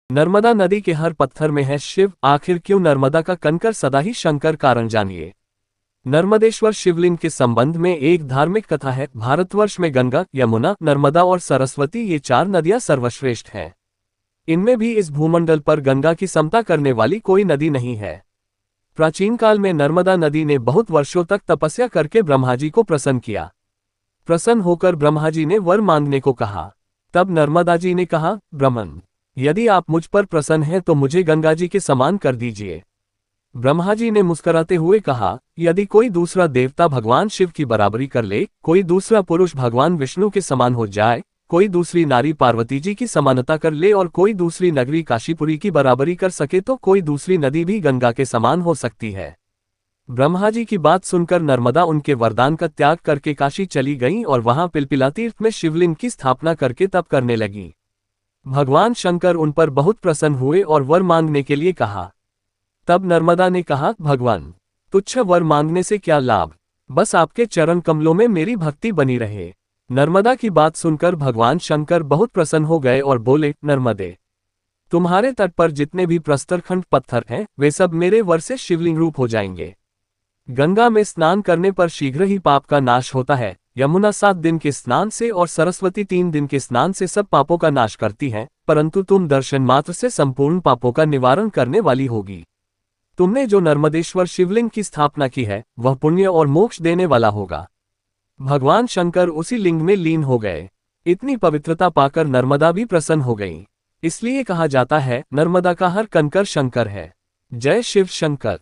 नर्मदा नदी के हर पत्थर में है शिव, आखिर क्यों नर्मदा का कंकर सदा ही शंकर? कारण जानिए। नर्मदेश्वर शिवलिंग के संबंध में एक धार्मिक कथा है। भारतवर्ष में गंगा, यमुना, नर्मदा और सरस्वती ये चार नदियां सर्वश्रेष्ठ हैं। इनमें भी इस भूमंडल पर गंगा की समता करने वाली कोई नदी नहीं है। प्राचीन काल में नर्मदा नदी ने बहुत वर्षों तक तपस्या करके ब्रह्मा जी को प्रसन्न किया। प्रसन्न होकर ब्रह्मा जी ने वर मांगने को कहा। तब नर्मदा जी ने कहा, ब्रह्मन, यदि आप मुझ पर प्रसन्न हैं तो मुझे गंगा जी के समान कर दीजिए। ब्रह्मा जी ने मुस्कुराते हुए कहा, यदि कोई दूसरा देवता भगवान शिव की बराबरी कर ले, कोई दूसरा पुरुष भगवान विष्णु के समान हो जाए, कोई दूसरी नारी पार्वती जी की समानता कर ले और कोई दूसरी नगरी काशीपुरी की बराबरी कर सके तो कोई दूसरी नदी भी गंगा के समान हो सकती है। ब्रह्मा जी की बात सुनकर नर्मदा उनके वरदान का त्याग करके काशी चली गईं और वहां पिलपिला तीर्थ में शिवलिंग की स्थापना करके तप करने लगी। भगवान शंकर उन पर बहुत प्रसन्न हुए और वर मांगने के लिए कहा। तब नर्मदा ने कहा, भगवान, तुच्छ वर मांगने से क्या लाभ, बस आपके चरण कमलों में मेरी भक्ति बनी रहे। नर्मदा की बात सुनकर भगवान शंकर बहुत प्रसन्न हो गए और बोले, नर्मदे, तुम्हारे तट पर जितने भी प्रस्तरखंड पत्थर हैं वे सब मेरे वर से शिवलिंग रूप हो जाएंगे। गंगा में स्नान करने पर शीघ्र ही पाप का नाश होता है। यमुना 7 दिन के स्नान से और सरस्वती 3 दिन के स्नान से सब पापों का नाश करती हैं, परंतु तुम दर्शन मात्र से संपूर्ण पापों का निवारण करने वाली होगी। तुमने जो नर्मदेश्वर शिवलिंग की स्थापना की है वह पुण्य और मोक्ष देने वाला होगा। भगवान शंकर उसी लिंग में लीन हो गए। इतनी पवित्रता पाकर नर्मदा भी प्रसन्न हो गई। इसलिए कहा जाता है, नर्मदा का हर कंकर शंकर है। जय शिव शंकर।